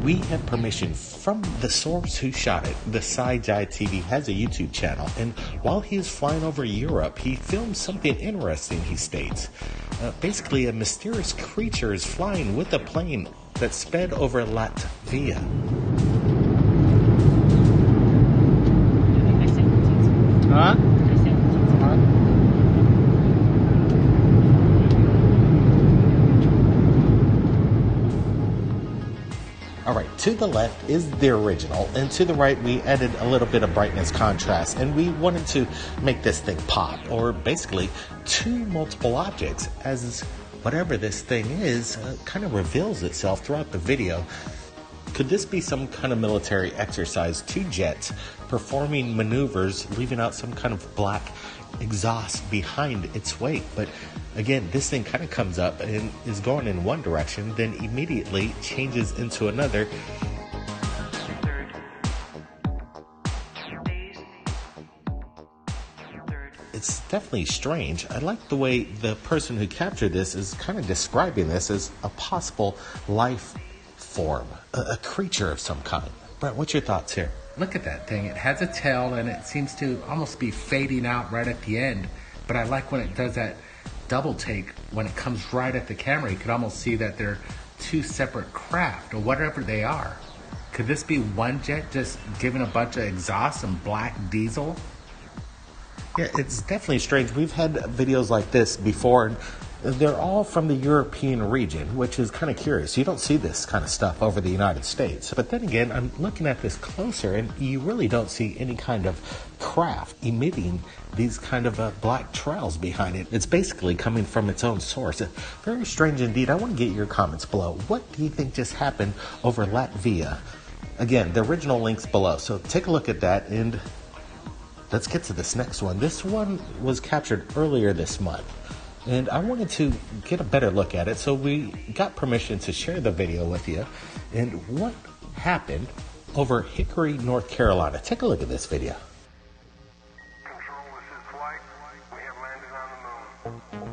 We had permission from the source who shot it. The Sci-Jai TV has a YouTube channel, and while he is flying over Europe, he filmed something interesting, he states. Basically, a mysterious creature is flying with a plane that sped over Latvia. Huh? Alright, to the left is the original, and to the right we added a little bit of brightness contrast, and we wanted to make this thing pop, or basically two multiple objects, as whatever this thing is kind of reveals itself throughout the video. Could this be some kind of military exercise? Two jets performing maneuvers, leaving out some kind of black exhaust behind its wake. But again, this thing kind of comes up and is going in one direction, then immediately changes into another. It's definitely strange. I like the way the person who captured this is kind of describing this as a possible life form, a creature of some kind. Brent, what's your thoughts here? Look at that thing. It has a tail and it seems to almost be fading out right at the end. But I like when it does that double take, when it comes right at the camera, you could almost see that they're two separate craft or whatever they are. Could this be one jet just giving a bunch of exhaust and black diesel? Yeah, it's definitely strange. We've had videos like this before, and they're all from the European region, which is kind of curious. You don't see this kind of stuff over the United States. But then again, I'm looking at this closer, and you really don't see any kind of craft emitting these kind of black trails behind it. It's basically coming from its own source. Very strange indeed. I want to get your comments below. What do you think just happened over Latvia? Again, the original link's below, so take a look at that, and let's get to this next one. This one was captured earlier this month, and I wanted to get a better look at it, so we got permission to share the video with you. And what happened over Hickory, North Carolina? Take a look at this video. Control, this is flight. We have landed on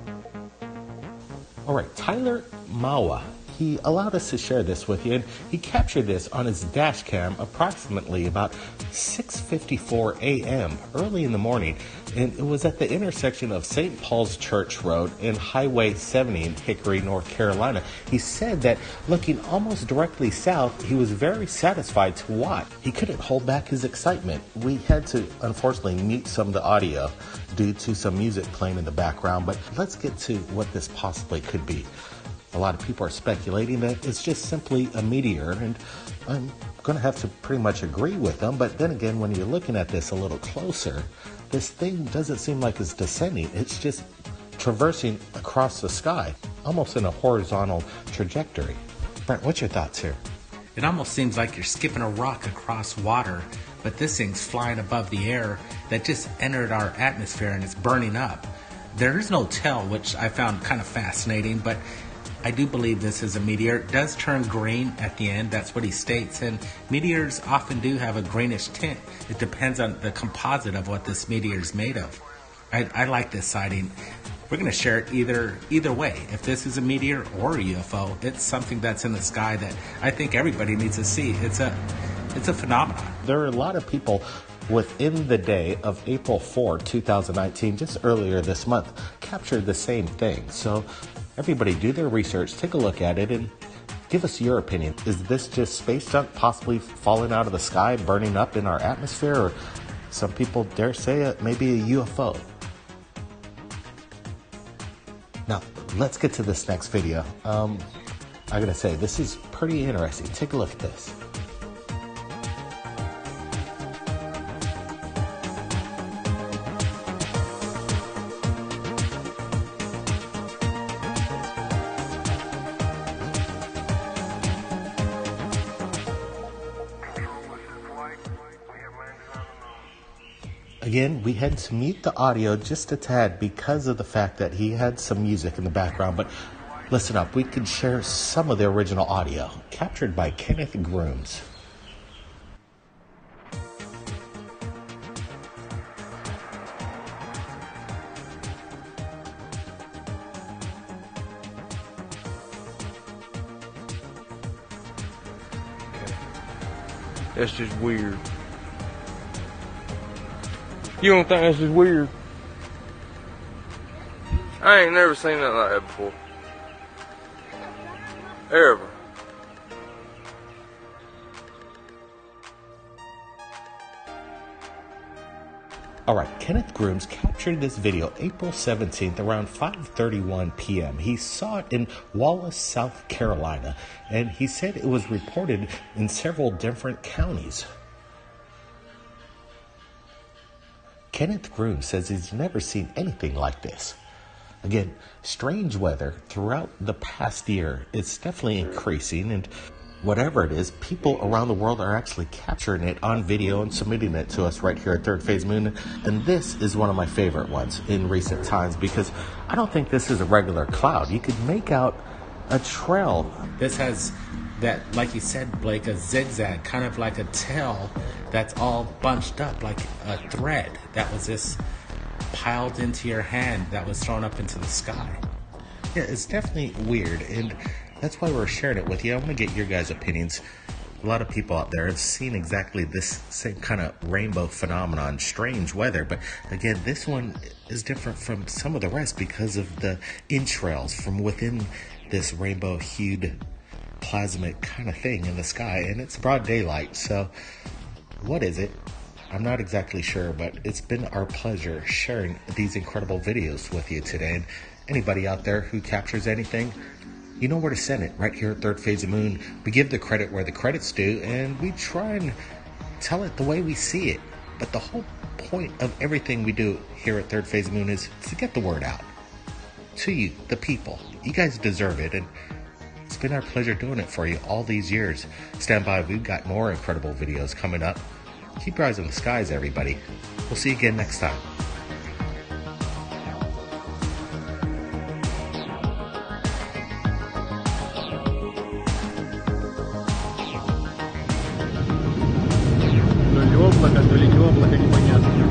the moon. All right, Tyler Mawa, he allowed us to share this with you, and he captured this on his dash cam approximately about 6:54 a.m. early in the morning, and it was at the intersection of St. Paul's Church Road and Highway 70 in Hickory, North Carolina. He said that looking almost directly south, he was very satisfied to watch. He couldn't hold back his excitement. We had to unfortunately mute some of the audio due to some music playing in the background, but let's get to what this possibly could be. A lot of people are speculating that it's just simply a meteor, and I'm going to have to pretty much agree with them. But then again, when you're looking at this a little closer, this thing doesn't seem like it's descending. It's just traversing across the sky, almost in a horizontal trajectory. Brent, what's your thoughts here? It almost seems like you're skipping a rock across water, but this thing's flying above the air that just entered our atmosphere and it's burning up. There is no tail, which I found kind of fascinating, but I do believe this is a meteor. It does turn green at the end, that's what he states, and meteors often do have a greenish tint. It depends on the composite of what this meteor is made of. I like this sighting. We're going to share it either way. If this is a meteor or a UFO, it's something that's in the sky that I think everybody needs to see. It's a phenomenon. There are a lot of people within the day of April 4, 2019, just earlier this month, captured the same thing. So everybody do their research, take a look at it, and give us your opinion. Is this just space junk possibly falling out of the sky, burning up in our atmosphere? Or some people dare say it may be a UFO. Now, let's get to this next video. I gotta say, this is pretty interesting. Take a look at this. Again, we had to mute the audio just a tad because of the fact that he had some music in the background, but listen up, we could share some of the original audio captured by Kenneth Grooms. That's just weird. You don't think that's just weird? I ain't never seen nothing like that before. Ever. All right, Kenneth Grooms captured this video April 17th around 5:31 p.m. He saw it in Wallace, South Carolina, and he said it was reported in several different counties. Kenneth Grooms says he's never seen anything like this. Again, strange weather throughout the past year is definitely increasing, and whatever it is, people around the world are actually capturing it on video and submitting it to us right here at Third Phase Moon. And this is one of my favorite ones in recent times because I don't think this is a regular cloud. You could make out a trail. This has that, like you said, Blake, a zigzag, kind of like a tail that's all bunched up like a thread that was just piled into your hand that was thrown up into the sky. Yeah, it's definitely weird, and that's why we're sharing it with you. I want to get your guys' opinions. A lot of people out there have seen exactly this same kind of rainbow phenomenon, strange weather, but again, this one is different from some of the rest because of the entrails from within this rainbow-hued plasmic kind of thing in the sky, and it's broad daylight, so what is it? I'm not exactly sure, but it's been our pleasure sharing these incredible videos with you today, and anybody out there who captures anything, you know where to send it, right here at Third Phase of Moon. We give the credit where the credit's due, and we try and tell it the way we see it. But the whole point of everything we do here at Third Phase of Moon is to get the word out to you, the people. You guys deserve it, and it's been our pleasure doing it for you all these years. Stand by, we've got more incredible videos coming up. Keep your eyes on the skies, everybody. We'll see you again next time. То ли не облако, непонятно.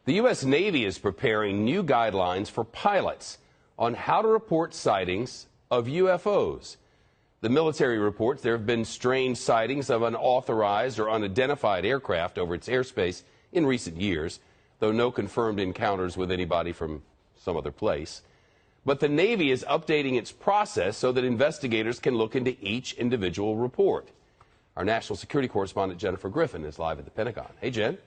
The U.S. Navy is preparing new guidelines for pilots on how to report sightings of UFOs. The military reports there have been strange sightings of unauthorized or unidentified aircraft over its airspace in recent years, though no confirmed encounters with anybody from some other place. But the Navy is updating its process so that investigators can look into each individual report. Our national security correspondent Jennifer Griffin is live at the Pentagon. Hey, Jen.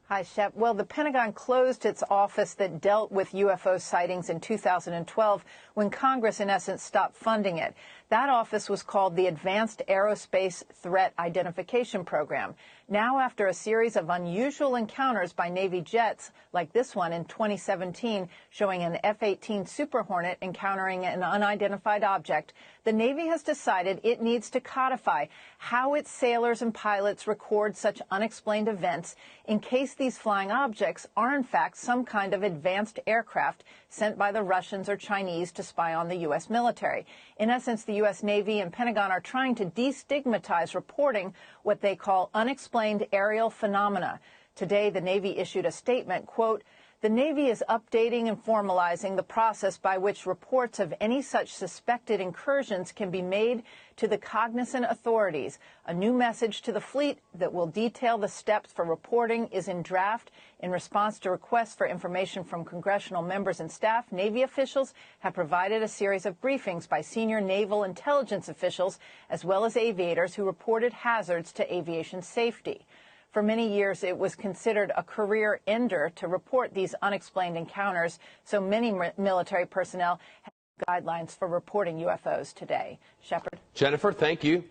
Hi, Shep. Well, the Pentagon closed its office that dealt with UFO sightings in 2012 when Congress, in essence, stopped funding it. That office was called the Advanced Aerospace Threat Identification Program. Now, after a series of unusual encounters by Navy jets, like this one in 2017, showing an F-18 Super Hornet encountering an unidentified object, the Navy has decided it needs to codify how its sailors and pilots record such unexplained events in case these flying objects are, in fact, some kind of advanced aircraft sent by the Russians or Chinese to spy on the U.S. military. In essence, the U.S. Navy and Pentagon are trying to destigmatize reporting what they call unexplained aerial phenomena. Today, the Navy issued a statement, quote, "The Navy is updating and formalizing the process by which reports of any such suspected incursions can be made to the cognizant authorities. A new message to the fleet that will detail the steps for reporting is in draft. In response to requests for information from congressional members and staff, Navy officials have provided a series of briefings by senior naval intelligence officials as well as aviators who reported hazards to aviation safety." For many years, it was considered a career ender to report these unexplained encounters, so many military personnel have guidelines for reporting UFOs today. Shepard. Jennifer, thank you.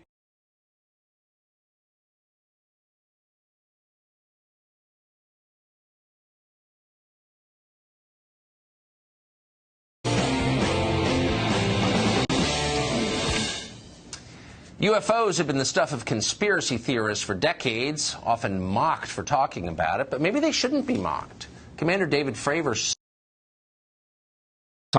UFOs have been the stuff of conspiracy theorists for decades, often mocked for talking about it, but maybe they shouldn't be mocked. Commander David Fravor.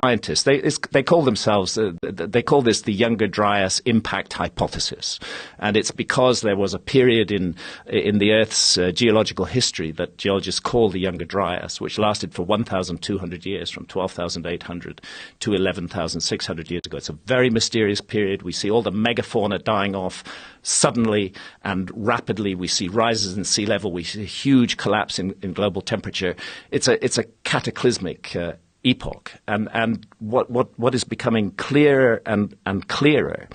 Scientists, they call themselves, they call this the Younger Dryas impact hypothesis. And it's because there was a period in the Earth's geological history that geologists call the Younger Dryas, which lasted for 1,200 years, from 12,800 to 11,600 years ago. It's a very mysterious period. We see all the megafauna dying off suddenly and rapidly. We see rises in sea level. We see a huge collapse in global temperature. It's a cataclysmic epoch, and what is becoming clearer and clearer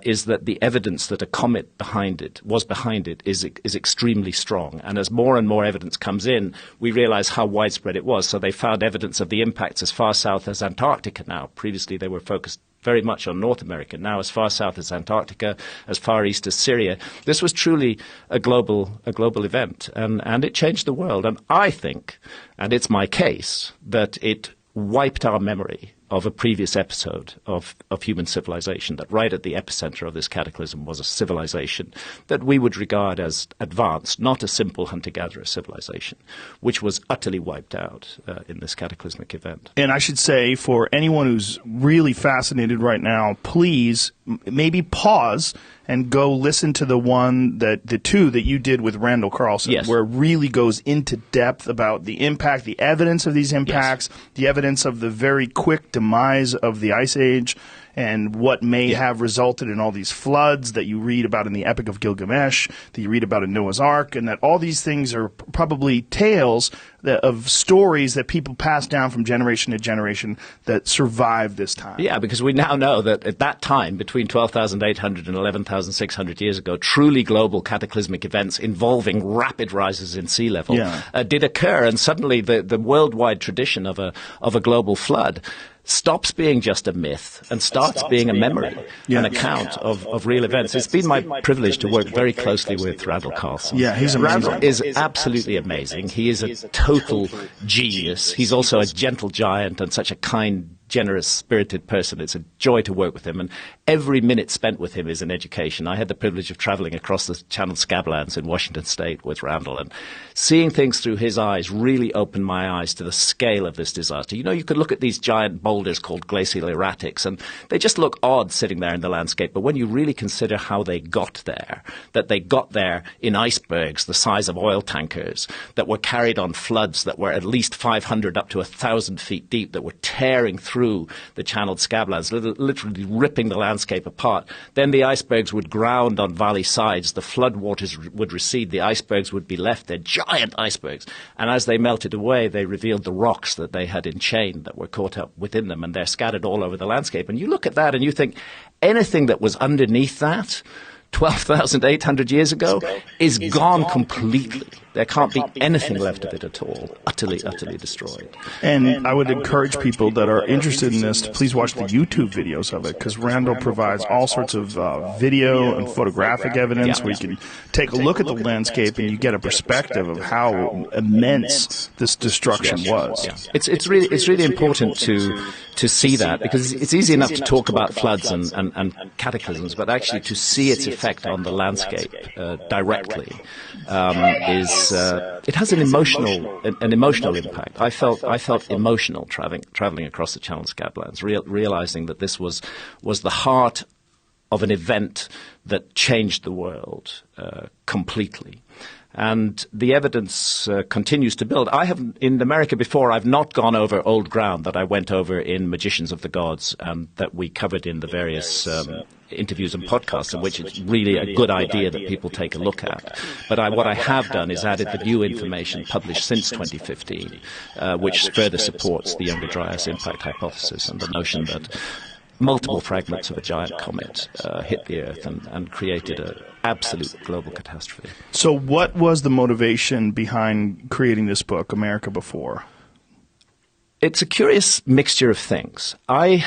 is that the evidence that a comet behind it is extremely strong. And as more and more evidence comes in, we realize how widespread it was. So they found evidence of the impacts as far south as Antarctica now. Previously they were focused very much on North America, now as far south as Antarctica, as far east as Syria. This was truly a global event, and it changed the world. And I think, and it's my case, that it wiped our memory of a previous episode of human civilization, that right at the epicenter of this cataclysm was a civilization that we would regard as advanced, not a simple hunter-gatherer civilization, which was utterly wiped out in this cataclysmic event. And I should say, for anyone who's really fascinated right now, please maybe pause and go listen to the two that you did with Randall Carlson, yes, where it really goes into depth about the impact, the evidence of these impacts, yes, the evidence of the very quick demise of the Ice Age, and what may have resulted in all these floods that you read about in the Epic of Gilgamesh, that you read about in Noah's Ark, and that all these things are probably tales of stories that people pass down from generation to generation that survived this time. Yeah, because we now know that at that time, between 12,800 and 11,600 years ago, truly global cataclysmic events involving rapid rises in sea level did occur, and suddenly the worldwide tradition of a global flood stops being just a myth and starts being a memory, an account of real events. It's been my privilege to work very closely with Randall Carlson. Yeah, he's amazing. Randall is absolutely amazing. He is a total genius. He's also a gentle giant and such a kind, generous, spirited person. It's a joy to work with him, and every minute spent with him is an education. I had the privilege of traveling across the Channel Scablands in Washington State with Randall, and seeing things through his eyes really opened my eyes to the scale of this disaster. You know, you could look at these giant boulders called glacial erratics, and they just look odd sitting there in the landscape, but when you really consider how they got there, that they got there in icebergs the size of oil tankers, that were carried on floods that were at least 500 up to 1,000 feet deep, that were tearing through the channeled scablands, literally ripping the landscape apart. Then the icebergs would ground on valley sides, the flood waters would recede, the icebergs would be left, they're giant icebergs. And as they melted away, they revealed the rocks that they had enchained that were caught up within them, and they're scattered all over the landscape. And you look at that and you think anything that was underneath that 12,800 years ago is gone completely. There can't be anything left of it at all. Utterly destroyed. And I would encourage people that are interested in this to please watch the YouTube videos of it, because Randall provides all sorts of video and photographic evidence where you can take a look at the landscape and you get a perspective of how immense this destruction was. Yeah. It's really important to see that, because it's easy enough to talk about floods and cataclysms, but actually to see its effect on the landscape directly it has an emotional impact. I felt emotional traveling across the Channel Scablands, realizing that this was the heart of an event that changed the world completely. And the evidence continues to build. In America before, I've not gone over old ground that I went over in Magicians of the Gods and that we covered in the various interviews and podcasts, in which it's really a good idea that people take a look at. But what I have done is added the new information published since 2015, which further supports the Younger Dryas impact hypothesis and the notion that multiple fragments of a giant comet hit the Earth and created an absolute global catastrophe. So what was the motivation behind creating this book, America Before? It's a curious mixture of things. I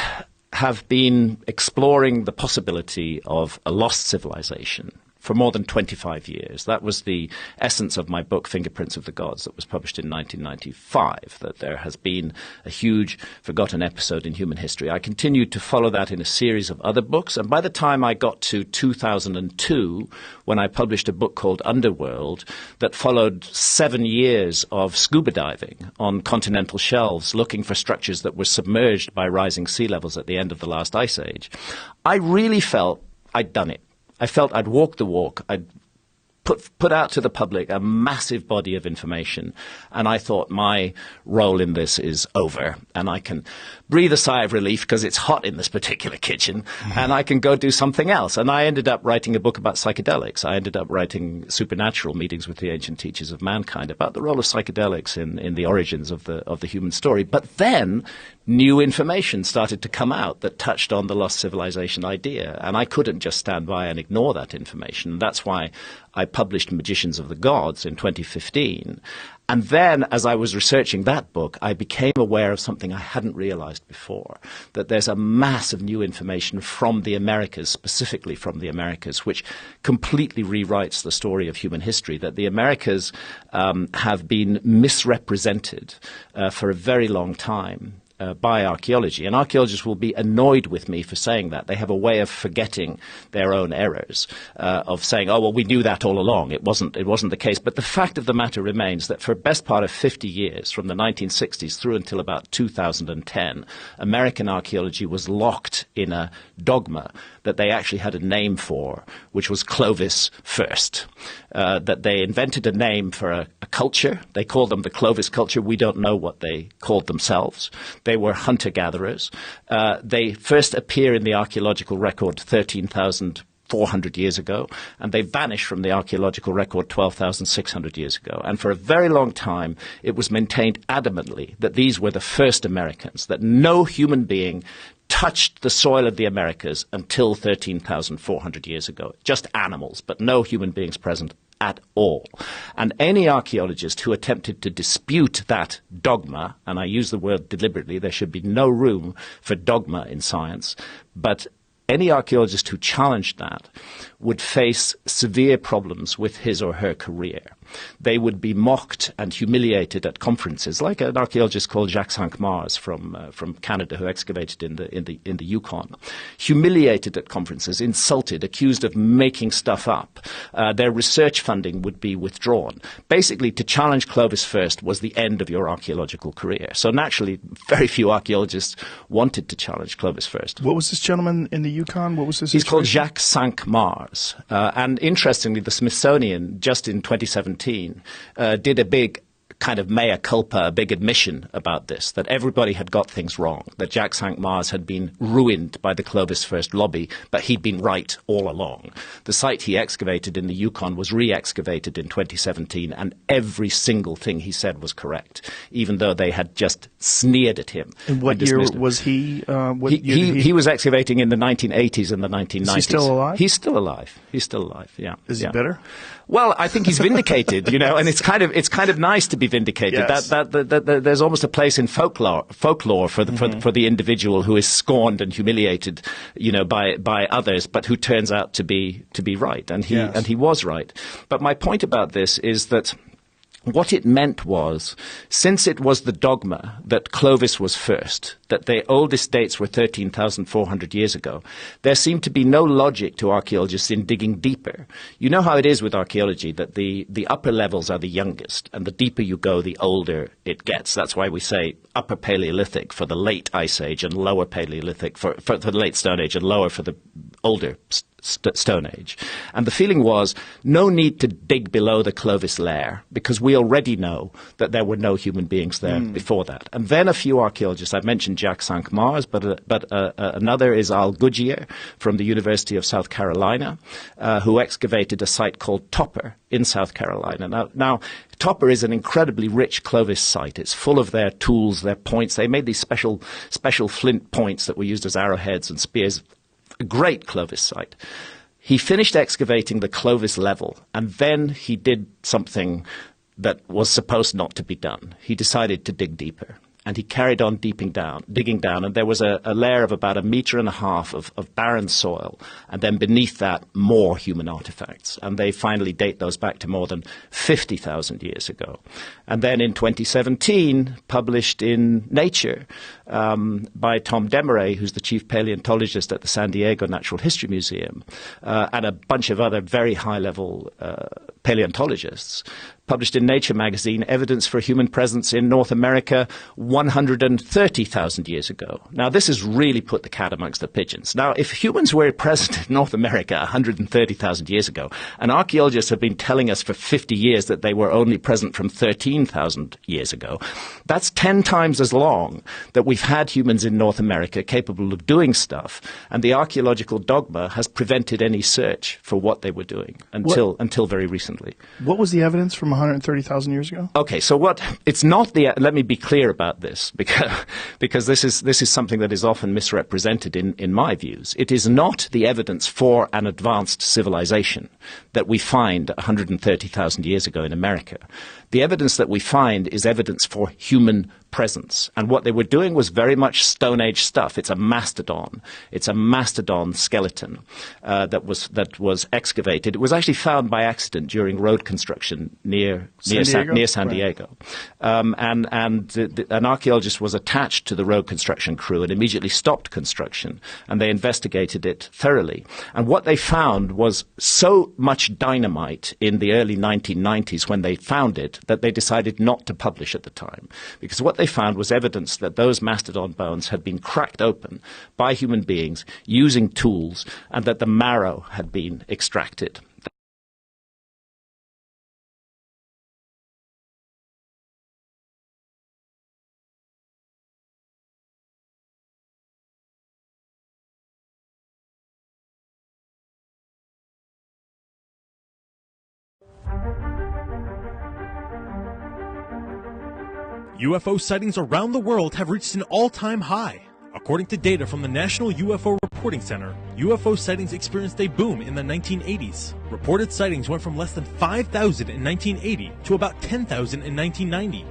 have been exploring the possibility of a lost civilization for more than 25 years. That was the essence of my book, Fingerprints of the Gods, that was published in 1995, that there has been a huge forgotten episode in human history. I continued to follow that in a series of other books, and by the time I got to 2002, when I published a book called Underworld, that followed 7 years of scuba diving on continental shelves, looking for structures that were submerged by rising sea levels at the end of the last ice age, I really felt I'd done it. I felt I'd walked the walk. I'd put out to the public a massive body of information, and I thought my role in this is over, and I can breathe a sigh of relief because it's hot in this particular kitchen, and I can go do something else. And I ended up writing a book about psychedelics. I ended up writing Supernatural: Meetings with the Ancient Teachers of Mankind, about the role of psychedelics in the origins of the human story. But then new information started to come out that touched on the lost civilization idea, and I couldn't just stand by and ignore that information. That's why I published Magicians of the Gods in 2015. And then, as I was researching that book, I became aware of something I hadn't realized before, that there's a mass of new information from the Americas, specifically from the Americas, which completely rewrites the story of human history, that the Americas have been misrepresented for a very long time by archaeology. And archaeologists will be annoyed with me for saying that. They have a way of forgetting their own errors, of saying, oh, well, we knew that all along. It wasn't the case. But the fact of the matter remains that for best part of 50 years, from the 1960s through until about 2010, American archaeology was locked in a dogma that they actually had a name for, which was Clovis first. That they invented a name for a culture. They called them the Clovis culture. We don't know what they called themselves. They were hunter-gatherers. They first appear in the archaeological record 13,400 years ago, and they vanished from the archaeological record 12,600 years ago. And for a very long time, it was maintained adamantly that these were the first Americans, that no human being touched the soil of the Americas until 13,400 years ago. Just animals, but no human beings present at all. And any archaeologist who attempted to dispute that dogma, and I use the word deliberately, there should be no room for dogma in science, but any archaeologist who challenged that would face severe problems with his or her career. They would be mocked and humiliated at conferences, like an archaeologist called Jacques Cinq-Mars from Canada, who excavated in the Yukon. Humiliated at conferences, insulted, accused of making stuff up. Their research funding would be withdrawn. Basically, to challenge Clovis first was the end of your archaeological career. So naturally, very few archaeologists wanted to challenge Clovis first. What was this gentleman in the Yukon? What was his He's called situation? Jacques Cinq-Mars. And interestingly, the Smithsonian, just in 2017, did a big kind of mea culpa, a big admission about this, that everybody had got things wrong, that Jacques Cinq-Mars had been ruined by the Clovis first lobby, but he'd been right all along. The site he excavated in the Yukon was re-excavated in 2017, and every single thing he said was correct, even though they had just sneered at him. In what year was he? He was excavating in the 1980s and the 1990s. Is he still alive? He's still alive. He's still alive, yeah. Is he bitter? Well, I think he's vindicated, and it's kind of nice to be vindicated. Yes. That there's almost a place in folklore for the individual who is scorned and humiliated, by others, but who turns out to be right, and he was right. But my point about this is that what it meant was, since it was the dogma that Clovis was first, that the oldest dates were 13,400 years ago, there seemed to be no logic to archaeologists in digging deeper. You know how it is with archaeology, that the upper levels are the youngest, and the deeper you go, the older it gets. That's why we say Upper Paleolithic for the late Ice Age, and Lower Paleolithic for the late Stone Age, and lower for the older Stone Age. And the feeling was no need to dig below the Clovis layer, because we already know that there were no human beings there before that. And then a few archaeologists, I've mentioned Jacques Cinq-Mars, but another is Al Goodyear from the University of South Carolina, who excavated a site called Topper in South Carolina. Now, Topper is an incredibly rich Clovis site. It's full of their tools, their points. They made these special flint points that were used as arrowheads and spears. A great Clovis site. He finished excavating the Clovis level, and then he did something that was supposed not to be done. He decided to dig deeper. And he carried on digging down, and there was a layer of about 1.5 meters of barren soil, and then beneath that, more human artifacts. And they finally date those back to more than 50,000 years ago. And then in 2017, published in Nature by Tom Desmarais, who's the chief paleontologist at the San Diego Natural History Museum, and a bunch of other very high-level paleontologists, published in Nature magazine, evidence for human presence in North America 130,000 years ago. Now, this has really put the cat amongst the pigeons. Now, if humans were present in North America 130,000 years ago, and archaeologists have been telling us for 50 years that they were only present from 13,000 years ago, that's 10 times as long that we've had humans in North America capable of doing stuff, and the archaeological dogma has prevented any search for what they were doing until very recently. What was the evidence from 130,000 years ago? Okay, so let me be clear about this, because this is something that is often misrepresented in my views. It is not the evidence for an advanced civilization that we find 130,000 years ago in America. The evidence that we find is evidence for human presence. And what they were doing was very much Stone Age stuff. It's a mastodon. It's a mastodon skeleton that was excavated. It was actually found by accident during road construction near San Diego. And an archaeologist was attached to the road construction crew and immediately stopped construction. And they investigated it thoroughly. And what they found was so much dynamite in the early 1990s when they found it that they decided not to publish at the time. Because what they found was evidence that those mastodon bones had been cracked open by human beings using tools, and that the marrow had been extracted. UFO sightings around the world have reached an all-time high. According to data from the National UFO Reporting Center, UFO sightings experienced a boom in the 1980s. Reported sightings went from less than 5,000 in 1980 to about 10,000 in 1990.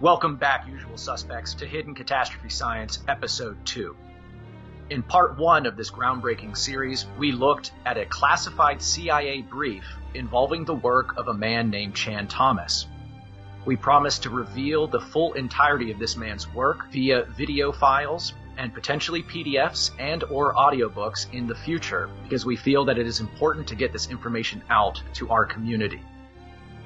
Welcome back, usual suspects, to Hidden Catastrophe Science, Episode 2. In Part 1 of this groundbreaking series, we looked at a classified CIA brief involving the work of a man named Chan Thomas. We promised to reveal the full entirety of this man's work via video files and potentially PDFs and or audiobooks in the future, because we feel that it is important to get this information out to our community.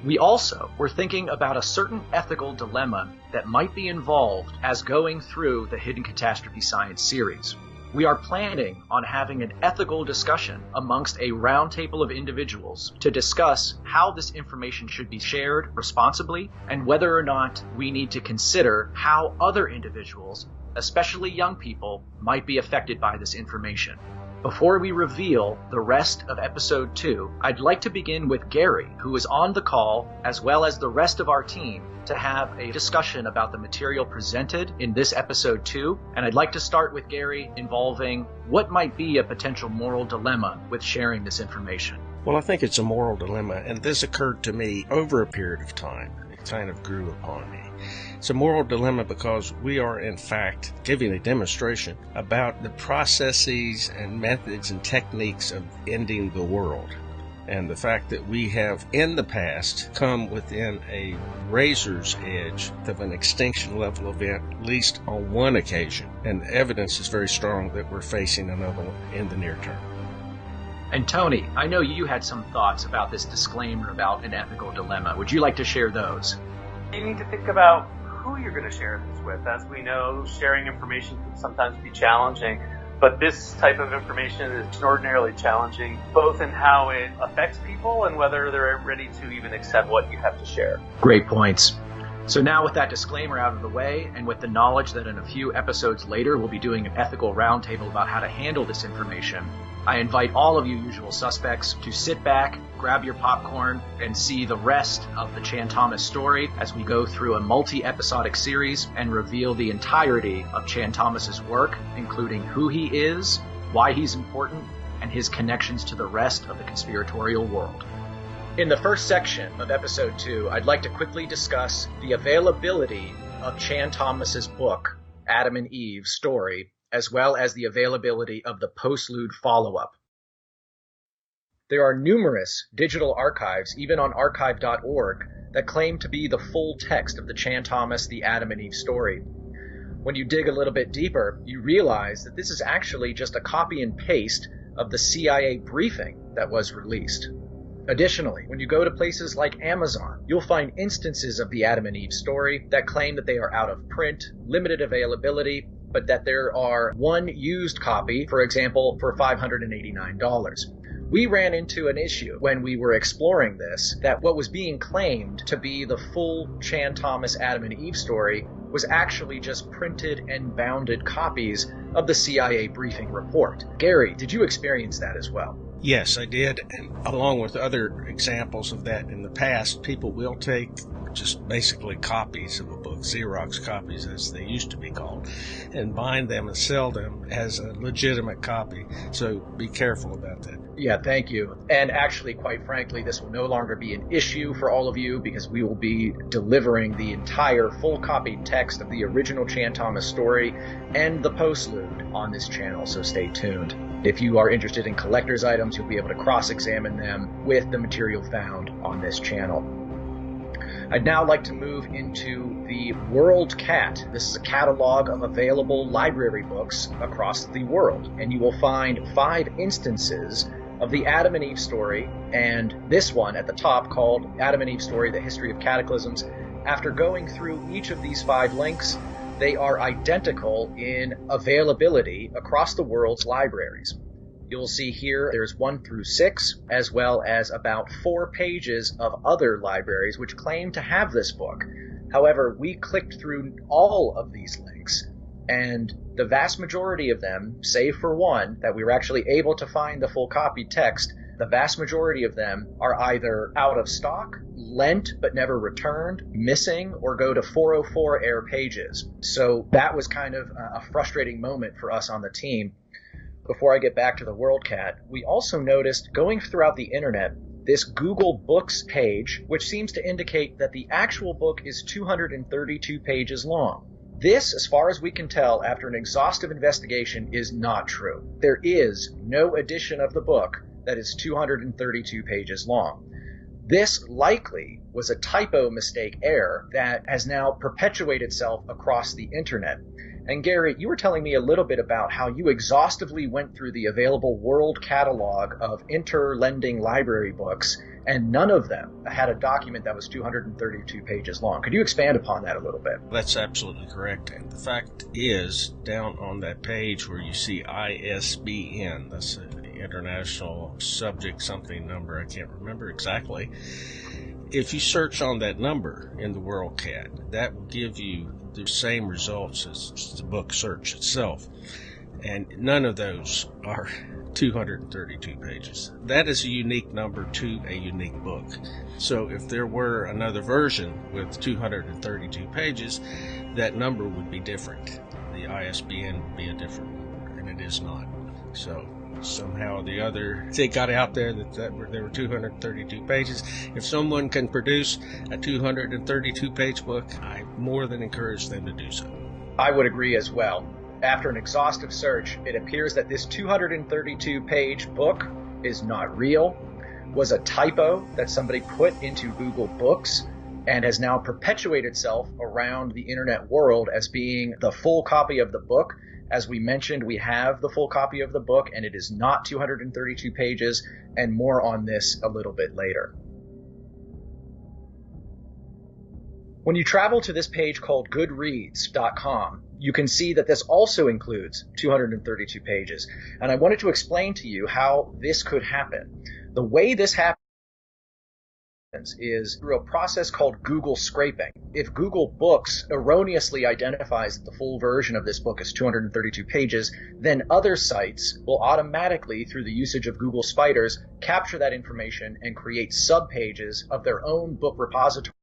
We also were thinking about a certain ethical dilemma that might be involved as going through the Hidden Catastrophe Science series. We are planning on having an ethical discussion amongst a roundtable of individuals to discuss how this information should be shared responsibly and whether or not we need to consider how other individuals, especially young people, might be affected by this information. Before we reveal the rest of episode 2, I'd like to begin with Gary, who is on the call, as well as the rest of our team, to have a discussion about the material presented in this episode 2. And I'd like to start with Gary involving what might be a potential moral dilemma with sharing this information. Well, I think it's a moral dilemma, and this occurred to me over a period of time. It kind of grew upon me. It's a moral dilemma because we are, in fact, giving a demonstration about the processes and methods and techniques of ending the world. And the fact that we have, in the past, come within a razor's edge of an extinction level event, at least on one occasion. And the evidence is very strong that we're facing another one in the near term. And Tony, I know you had some thoughts about this disclaimer about an ethical dilemma. Would you like to share those? You need to think about who you're going to share this with. As we know, sharing information can sometimes be challenging, but this type of information is extraordinarily challenging, both in how it affects people and whether they're ready to even accept what you have to share. Great points. So now with that disclaimer out of the way, and with the knowledge that in a few episodes later we'll be doing an ethical roundtable about how to handle this information, I invite all of you usual suspects to sit back, grab your popcorn, and see the rest of the Chan Thomas story as we go through a multi-episodic series and reveal the entirety of Chan Thomas's work, including who he is, why he's important, and his connections to the rest of the conspiratorial world. In the first section of episode 2, I'd like to quickly discuss the availability of Chan Thomas's book, Adam and Eve Story, as well as the availability of the postlude follow-up. There are numerous digital archives, even on archive.org, that claim to be the full text of the Chan Thomas, the Adam and Eve story. When you dig a little bit deeper, you realize that this is actually just a copy and paste of the CIA briefing that was released. Additionally, when you go to places like Amazon, you'll find instances of the Adam and Eve story that claim that they are out of print, limited availability, but that there are one used copy, for example, for $589. We ran into an issue when we were exploring this, that what was being claimed to be the full Chan Thomas Adam and Eve story was actually just printed and bounded copies of the CIA briefing report. Gary, did you experience that as well? Yes, I did, and along with other examples of that in the past, people will take just basically copies of a book, Xerox copies as they used to be called, and bind them and sell them as a legitimate copy. So be careful about that. Yeah, thank you. And actually, quite frankly, this will no longer be an issue for all of you because we will be delivering the entire full copied text of the original Chan Thomas story and the postlude on this channel, so stay tuned. If you are interested in collector's items, you'll be able to cross-examine them with the material found on this channel. I'd now like to move into the World Cat. This is a catalog of available library books across the world, and you will find 5 instances of the Adam and Eve story, and this one at the top called Adam and Eve Story, The History of Cataclysms. After going through each of these 5 links, they are identical in availability across the world's libraries. You'll see here there's 1 through 6, as well as about 4 pages of other libraries which claim to have this book. However, we clicked through all of these links, and the vast majority of them, save for one, that we were actually able to find the full copy text, the vast majority of them are either out of stock, lent but never returned, missing, or go to 404 error pages. So that was kind of a frustrating moment for us on the team. Before I get back to the WorldCat, we also noticed going throughout the internet this Google Books page, which seems to indicate that the actual book is 232 pages long. This, as far as we can tell after an exhaustive investigation, is not true. There is no edition of the book that is 232 pages long. This likely was a typo mistake error that has now perpetuated itself across the internet. And Gary, you were telling me a little bit about how you exhaustively went through the available world catalog of interlending library books, and none of them had a document that was 232 pages long. Could you expand upon that a little bit? That's absolutely correct. And the fact is, down on that page where you see ISBN, that's the International Subject something number, I can't remember exactly. If you search on that number in the WorldCat, that will give you the same results as the book search itself. And none of those are 232 pages. That is a unique number to a unique book. So if there were another version with 232 pages, that number would be different. The ISBN would be a different number, and it is not. So somehow or the other, they got out there that there were 232 pages. If someone can produce a 232-page book, I more than encourage them to do so. I would agree as well. After an exhaustive search, it appears that this 232-page book is not real, was a typo that somebody put into Google Books, and has now perpetuated itself around the internet world as being the full copy of the book. As we mentioned, we have the full copy of the book, and it is not 232 pages, and more on this a little bit later. When you travel to this page called goodreads.com, you can see that this also includes 232 pages. And I wanted to explain to you how this could happen. The way this happens is through a process called Google scraping. If Google Books erroneously identifies that the full version of this book is 232 pages, then other sites will automatically, through the usage of Google spiders, capture that information and create subpages of their own book repository.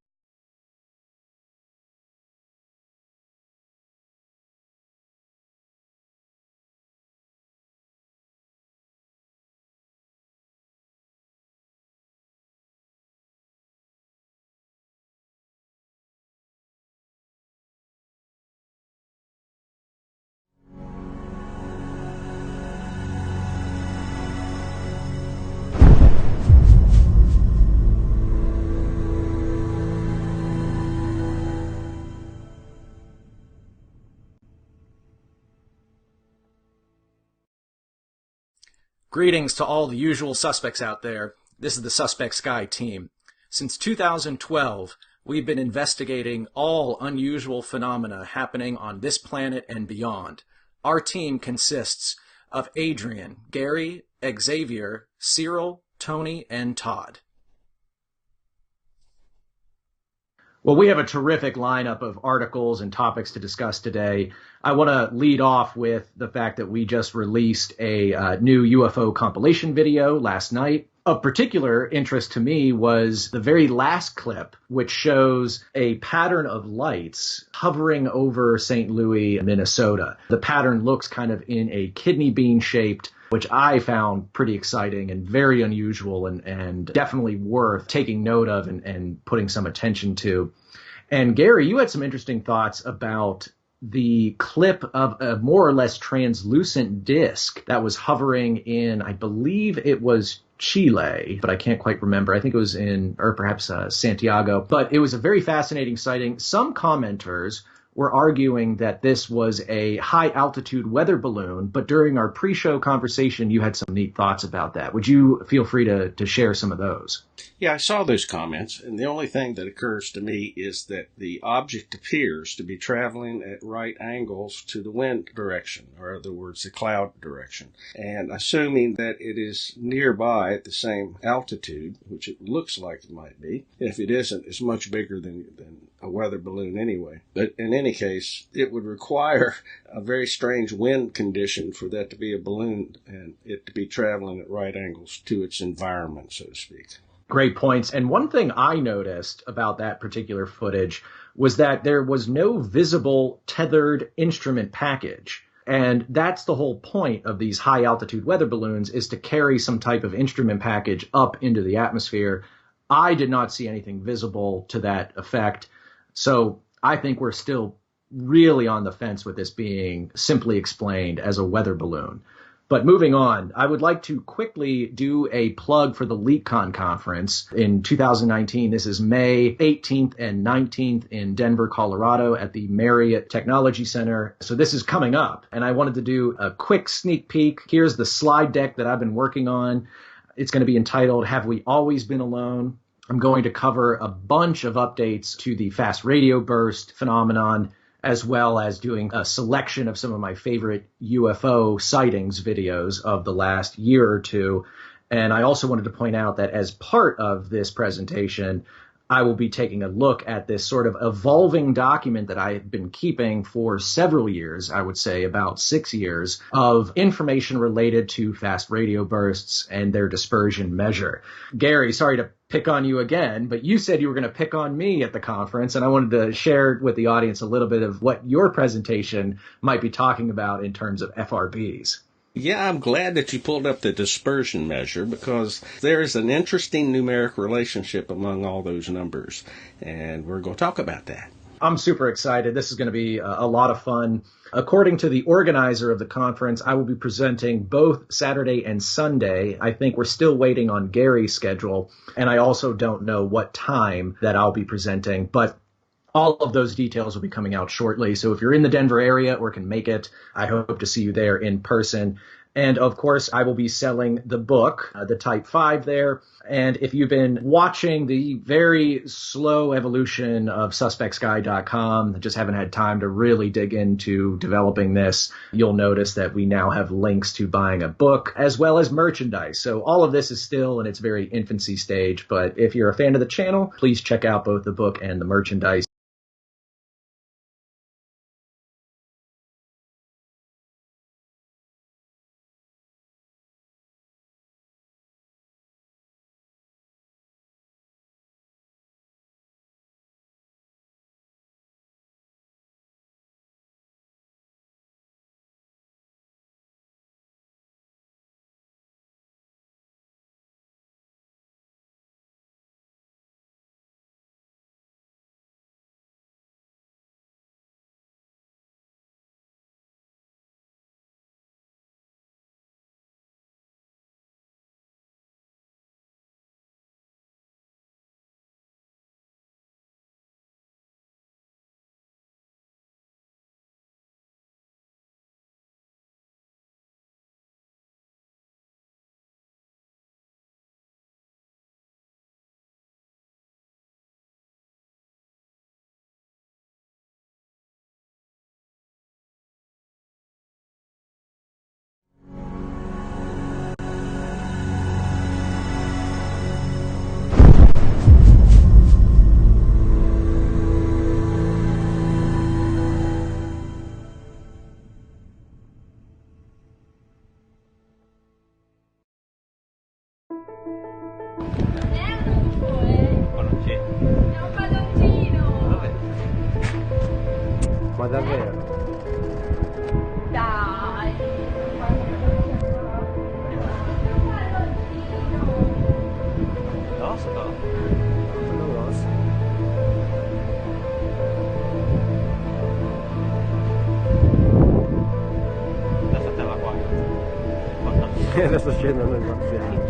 Greetings to all the usual suspects out there. This is the Suspect Sky team. Since 2012, we've been investigating all unusual phenomena happening on this planet and beyond. Our team consists of Adrian, Gary, Xavier, Cyril, Tony, and Todd. Well, we have a terrific lineup of articles and topics to discuss today. I want to lead off with the fact that we just released a new UFO compilation video last night. Of particular interest to me was the very last clip, which shows a pattern of lights hovering over St. Louis, Minnesota. The pattern looks kind of in a kidney bean shaped, which I found pretty exciting and very unusual and definitely worth taking note of and putting some attention to. And Gary, you had some interesting thoughts about the clip of a more or less translucent disc that was hovering in, I believe it was Chile, but I can't quite remember. I think it was in, or perhaps Santiago. But it was a very fascinating sighting. Some commenters were arguing that this was a high-altitude weather balloon, but during our pre-show conversation, you had some neat thoughts about that. Would you feel free to share some of those? Yeah, I saw those comments, and the only thing that occurs to me is that the object appears to be traveling at right angles to the wind direction, or in other words, the cloud direction. And assuming that it is nearby at the same altitude, which it looks like it might be, if it isn't, it's much bigger than a weather balloon anyway. But in any case, it would require a very strange wind condition for that to be a balloon and it to be traveling at right angles to its environment, so to speak. Great points. And one thing I noticed about that particular footage was that there was no visible tethered instrument package. And that's the whole point of these high altitude weather balloons, is to carry some type of instrument package up into the atmosphere. I did not see anything visible to that effect. So I think we're still really on the fence with this being simply explained as a weather balloon. But moving on, I would like to quickly do a plug for the LeakCon conference in 2019. This is May 18th and 19th in Denver, Colorado at the Marriott Technology Center. So this is coming up, and I wanted to do a quick sneak peek. Here's the slide deck that I've been working on. It's going to be entitled, Have We Always Been Alone? I'm going to cover a bunch of updates to the fast radio burst phenomenon, as well as doing a selection of some of my favorite UFO sightings videos of the last year or two. And I also wanted to point out that as part of this presentation, I will be taking a look at this sort of evolving document that I have been keeping for several years, I would say about 6 years, of information related to fast radio bursts and their dispersion measure. Gary, sorry to pick on you again, but you said you were going to pick on me at the conference, and I wanted to share with the audience a little bit of what your presentation might be talking about in terms of FRBs. Yeah, I'm glad that you pulled up the dispersion measure because there is an interesting numeric relationship among all those numbers, and we're going to talk about that. I'm super excited. This is going to be a lot of fun. According to the organizer of the conference, I will be presenting both Saturday and Sunday. I think we're still waiting on Gary's schedule, and I also don't know what time that I'll be presenting, but all of those details will be coming out shortly. So if you're in the Denver area or can make it, I hope to see you there in person. And of course, I will be selling the book, the Type 5 there. And if you've been watching the very slow evolution of SuspectSky.com, just haven't had time to really dig into developing this, you'll notice that we now have links to buying a book as well as merchandise. So all of this is still in its very infancy stage. But if you're a fan of the channel, please check out both the book and the merchandise. Ma davvero? Dai! Tosto? Non lo so. Adesso stiamo qua. Adesso scendono i marziani.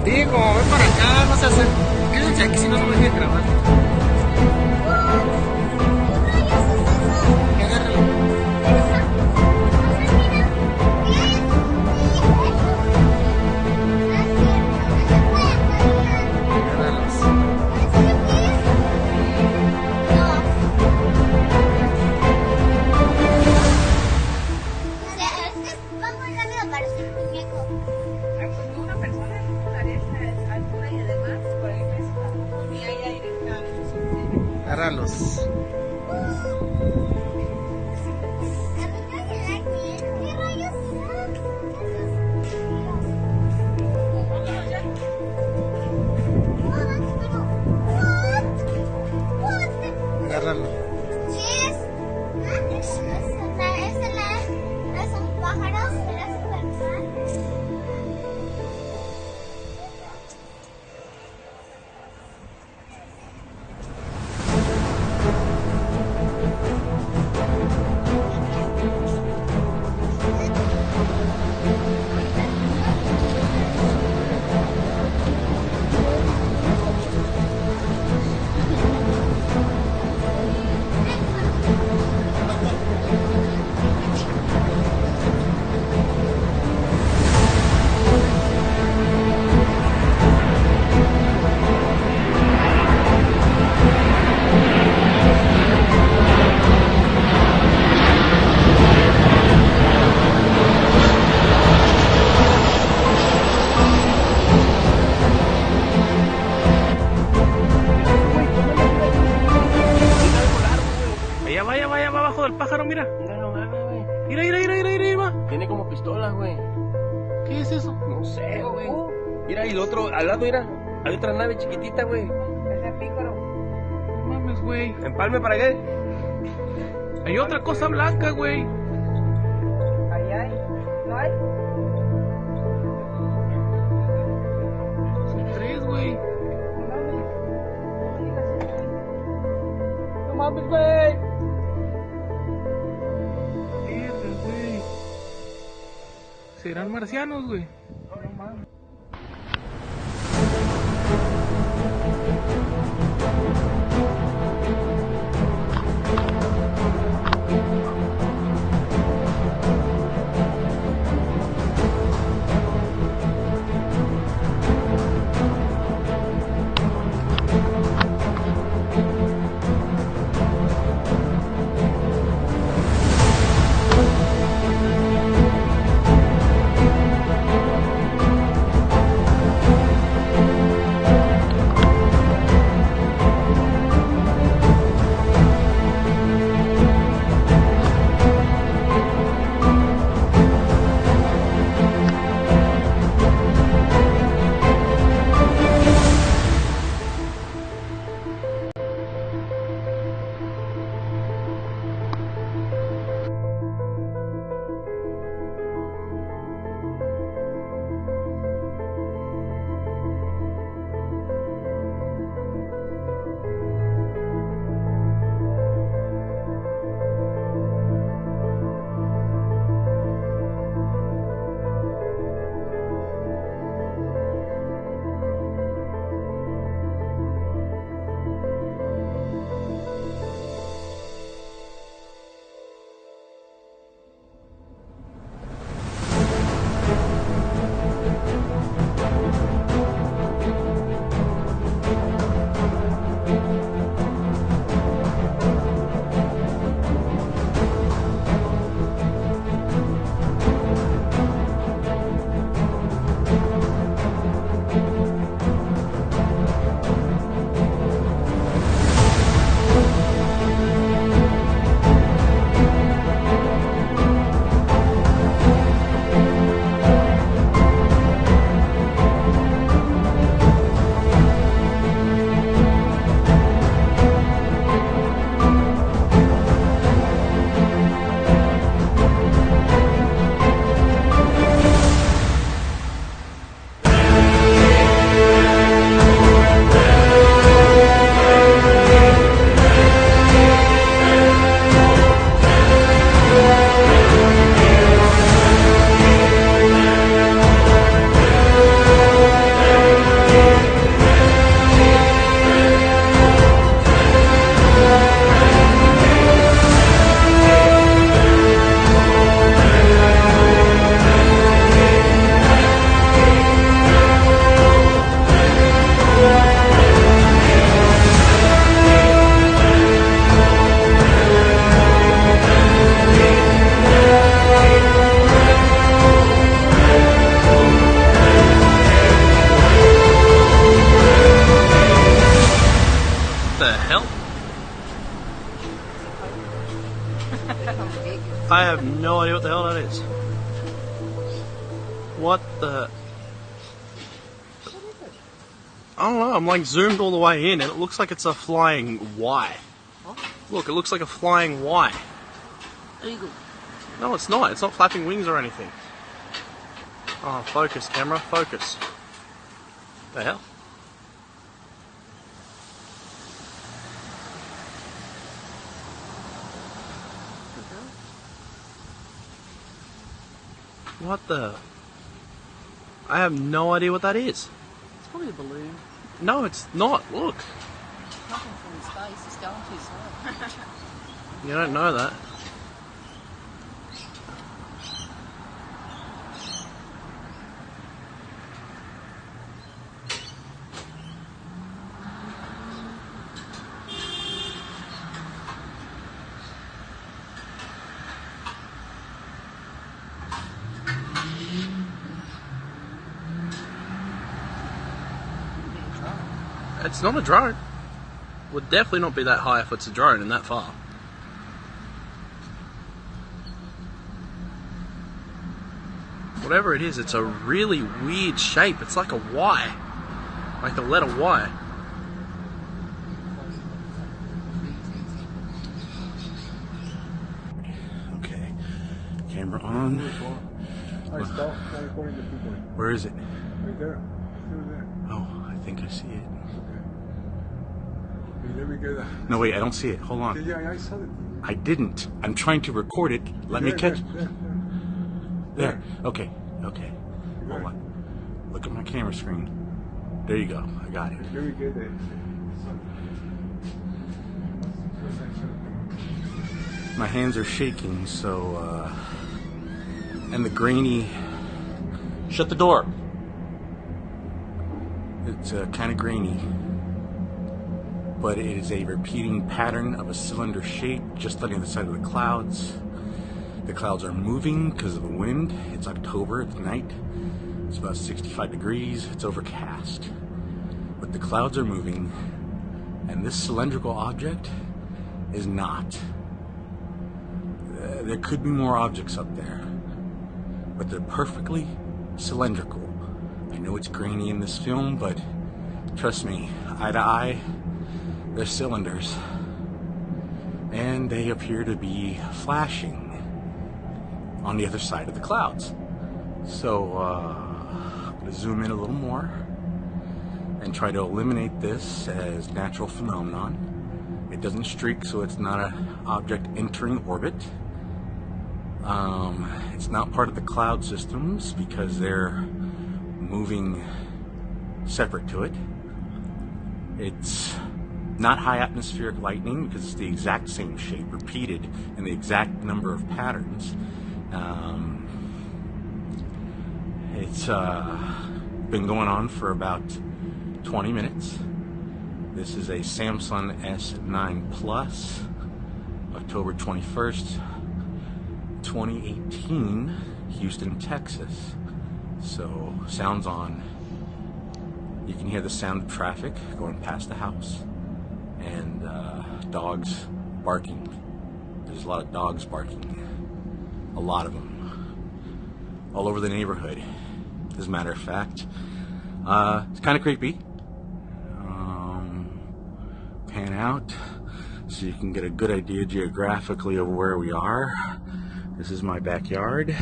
Diego, ven para acá, no se hacen. Quédense aquí si no, no me dejen grabar. Agárralos. pasando. Sí, es un pájaro, será Superman. Vaya abajo del pájaro, mira. Mira nomás, güey. Mira. Tiene como pistola, güey. ¿Qué es eso? No sé, güey. Mira, y el otro, al lado, mira. Hay otra nave chiquitita, güey. Ese pícaro. No mames, güey. ¿Empalme para qué? Hay otra cosa blanca, güey. Ahí hay. ¿No hay? Son 3, güey. No mames, güey. Mierda, güey. ¿Serán marcianos, güey? No mames. I have no idea what the hell that is. What the... I don't know, I'm like zoomed all the way in and it looks like it's a flying Y. Look, it looks like a flying Y. Eagle. No, it's not. It's not flapping wings or anything. Oh, focus, camera, focus. The hell? What the? I have no idea what that is. It's probably a balloon. No, it's not. Look. It's nothing from space. It's going too slow. You don't know that. It's not a drone. Would definitely not be that high if it's a drone and that far. Whatever it is, it's a really weird shape. It's like a Y. Like the letter Y. Okay. Camera on. Where is it? Right there. Oh, I think I see it. Let me get that. No, wait, I don't see it. Hold on. Yeah, I saw it. I didn't. I'm trying to record it. Let me catch. There. Okay. Okay. Hold on. Look at my camera screen. There you go. I got it. Let me get it. My hands are shaking, so, and the grainy. Shut the door. It's kind of grainy. But it is a repeating pattern of a cylinder shape just on the other side of the clouds. The clouds are moving because of the wind. It's October, it's night. It's about 65 degrees, it's overcast. But the clouds are moving, and this cylindrical object is not. There could be more objects up there, but they're perfectly cylindrical. I know it's grainy in this film, but trust me, eye to eye, they're cylinders, and they appear to be flashing on the other side of the clouds. So I'm going to zoom in a little more and try to eliminate this as natural phenomenon. It doesn't streak, so it's not an object entering orbit. It's not part of the cloud systems because they're moving separate to it. It's not high atmospheric lightning because it's the exact same shape repeated in the exact number of patterns. It's been going on for about 20 minutes. This is a Samsung S9 Plus, October 21st, 2018, Houston, Texas. So sounds on. You can hear the sound of traffic going past the house and dogs barking. There's a lot of dogs barking. A lot of them. All over the neighborhood, as a matter of fact. It's kind of creepy. Pan out so you can get a good idea geographically of where we are. This is my backyard.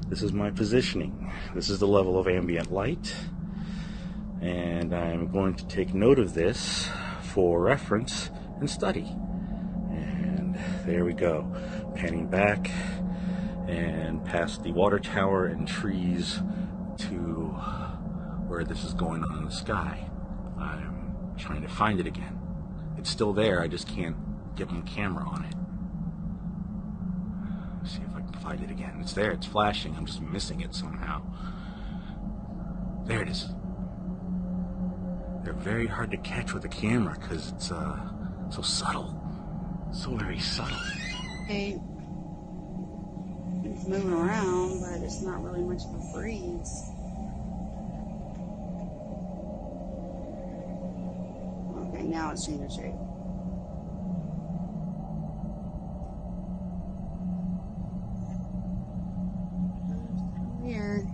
This is my positioning. This is the level of ambient light. And I'm going to take note of this for reference and study. And there we go. Panning back and past the water tower and trees to where this is going on in the sky. I'm trying to find it again. It's still there, I just can't get my camera on it. Let's see if I can find it again. It's there, it's flashing, I'm just missing it somehow. There it is. They're very hard to catch with the camera because it's so subtle. So very subtle. Hey, it's moving around, but it's not really much of a breeze. Okay, now it's changing shape. Weird.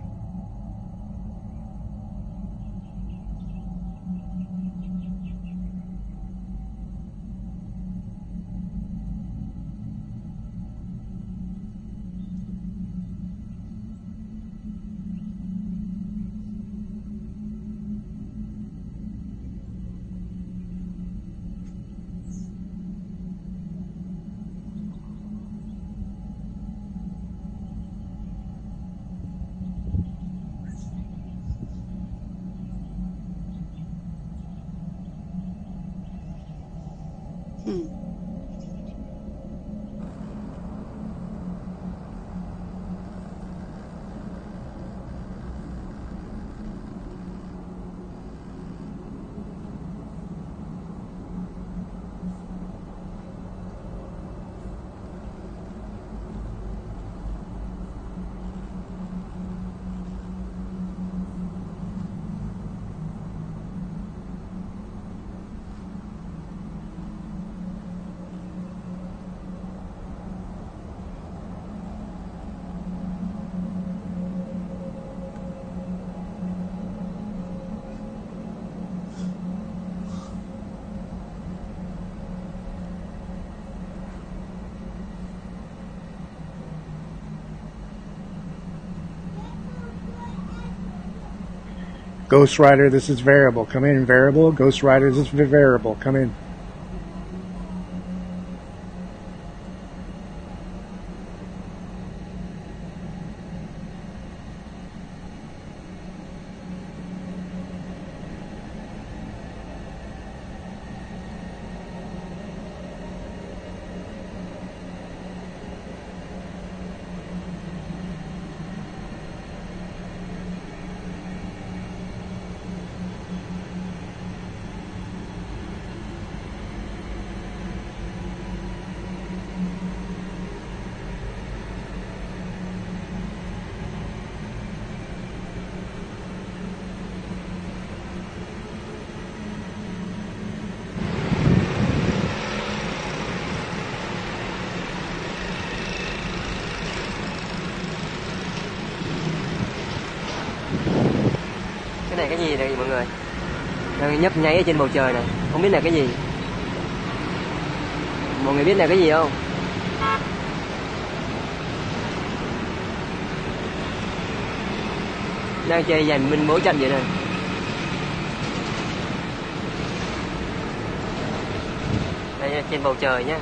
Ghost Rider, this is variable. Come in, variable. Ghost Rider, this is variable. Come in. Cái này cái gì đây mọi người? Đang nhấp nháy ở trên bầu trời này, không biết là cái gì. Mọi người biết là cái gì không? Đang chơi giành minh mối trận vậy này. Đây là trên bầu trời nhé.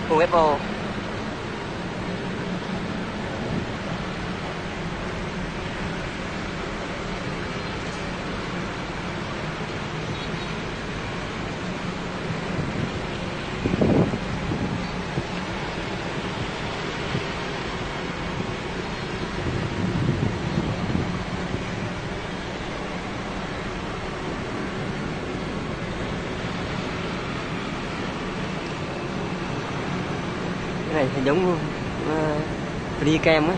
UFO. Cái này thì giống free cam á.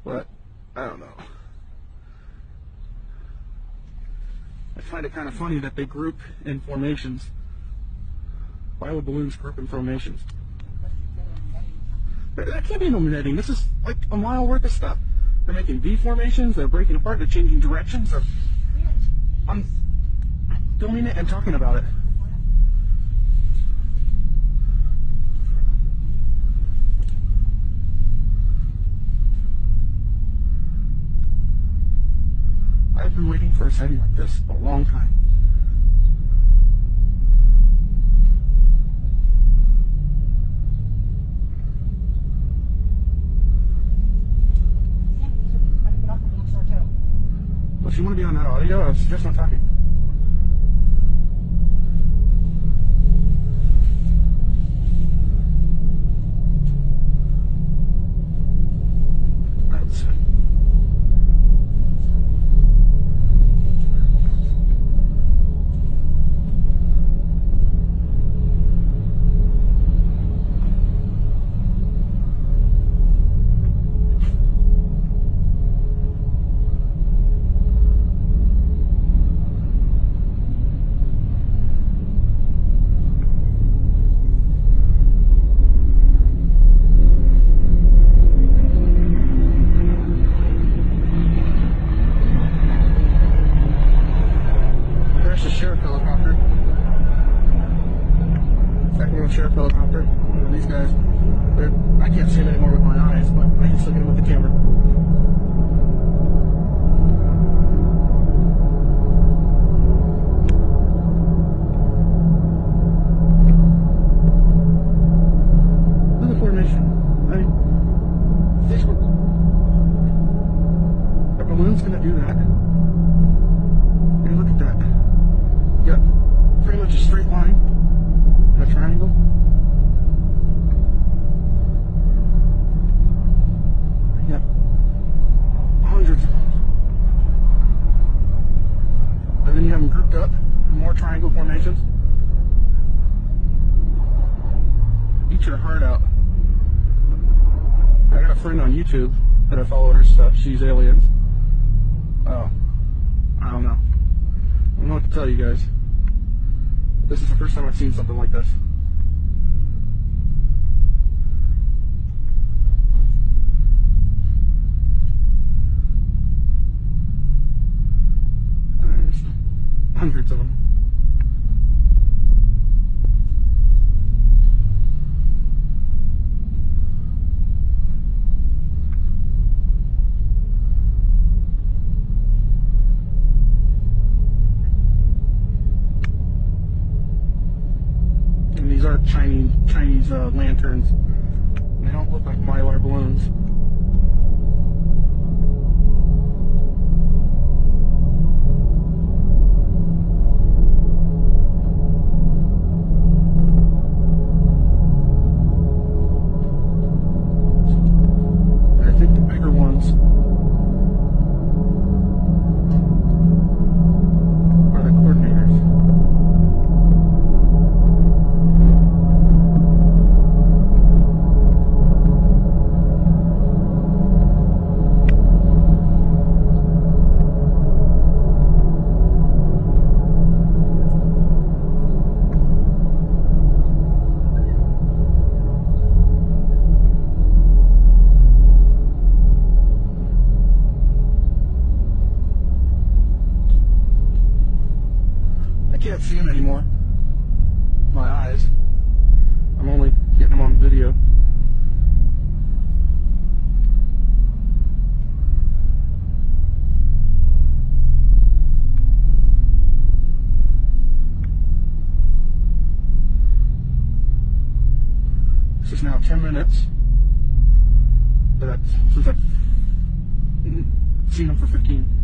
But I don't know. I find it kind of funny that they group in formations. Why would balloons group in formations? That can't be no netting. This is like a mile worth of stuff. They're making V formations, they're breaking apart, they're changing directions. I'm filming it and talking about it. I've been waiting for a sighting like this a long time. Well, you want to be on that audio? I was just not talking. Sheriff helicopter. Second one sheriff helicopter. These guys, I can't see them anymore with my eyes, but I can still get them with the camera. Look at the formation. I mean, a balloon's gonna do that. And look at that. Yep, pretty much a straight line and a triangle. Yep, hundreds of them. And then you have them grouped up in more triangle formations. Eat your heart out. I got a friend on YouTube that I follow her stuff. She's aliens. Oh, I don't know. I don't know what to tell you guys. This is the first time I've seen something like this. There's hundreds of them. These are Chinese lanterns. They don't look like Mylar balloons. I think the bigger ones are the coordinators. I can't see them anymore. My eyes. I'm only getting them on video. minutes. But since I've seen them for 15.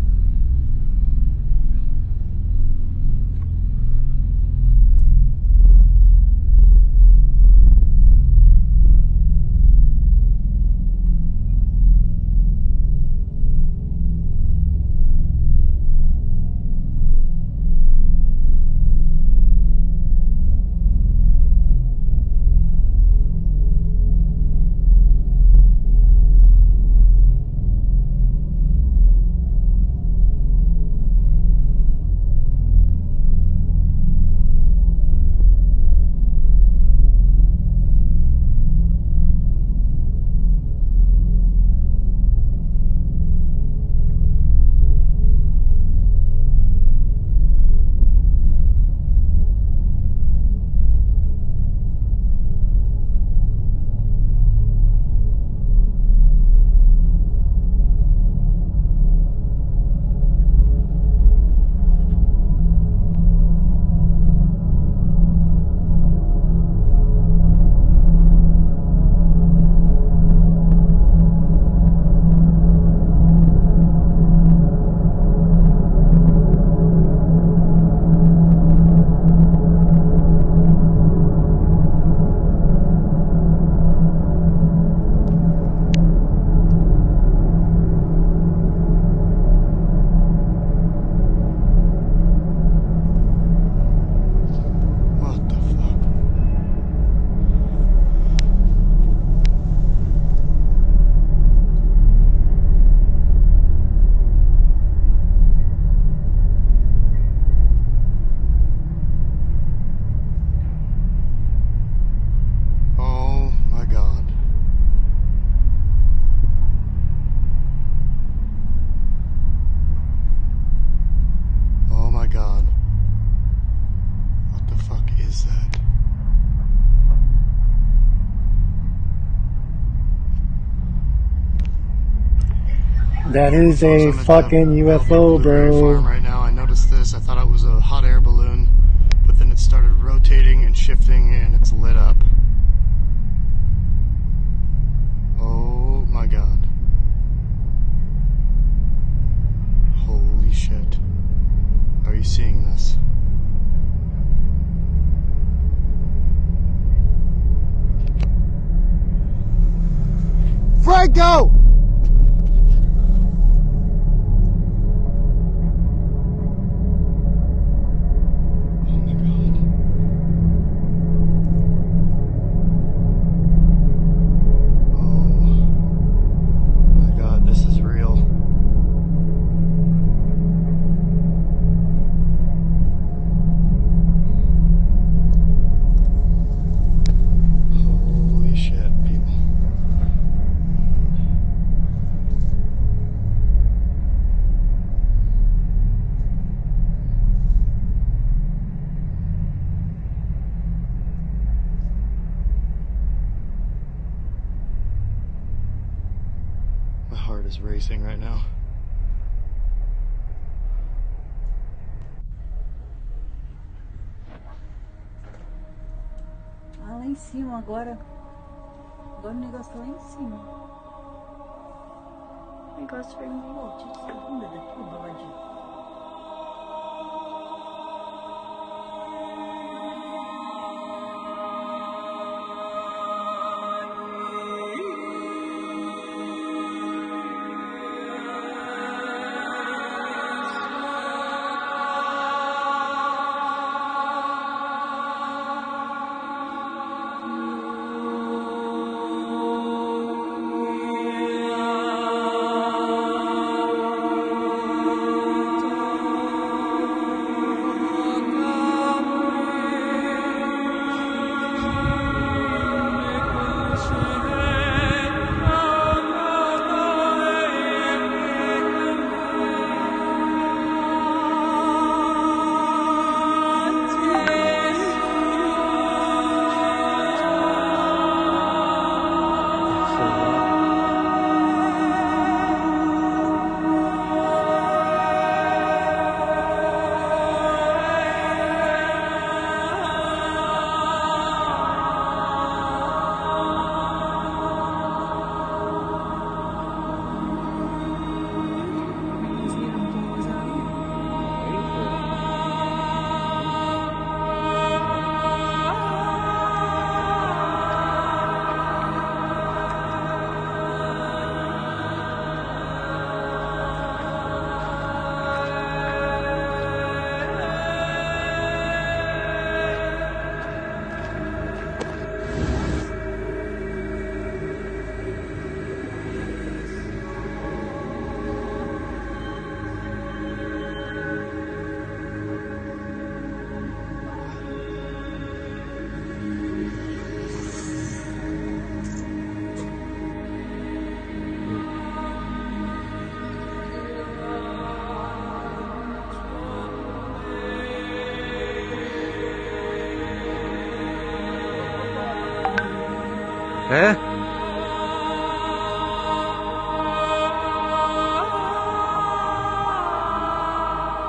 That is a fucking UFO, bro. Right now, I noticed this. I thought it was a hot air balloon, but then it started rotating and shifting, and it's lit up. Oh my god. Holy shit. Are you seeing this? Franco! My heart is racing right now. Ah, lá em cima agora. Agora o negócio tá lá em cima. O negócio foi um lote de segunda daqui, bode.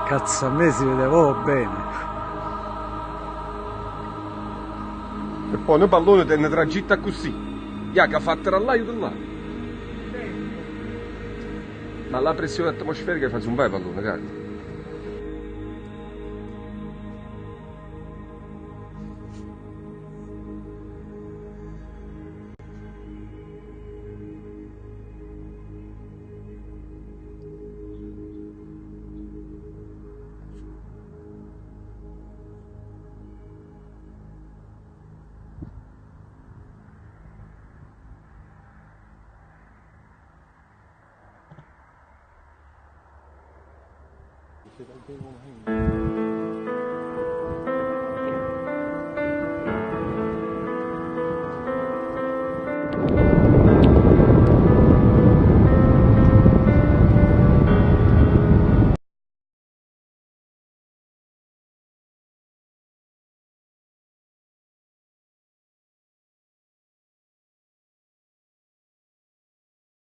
Cazzo, a me si vede proprio bene. E poi noi pallone te ne tragitta così. Ya che fatela là, io là. Ma la pressione atmosferica fa un bel pallone, cazzo. Shit, I gave him a hand.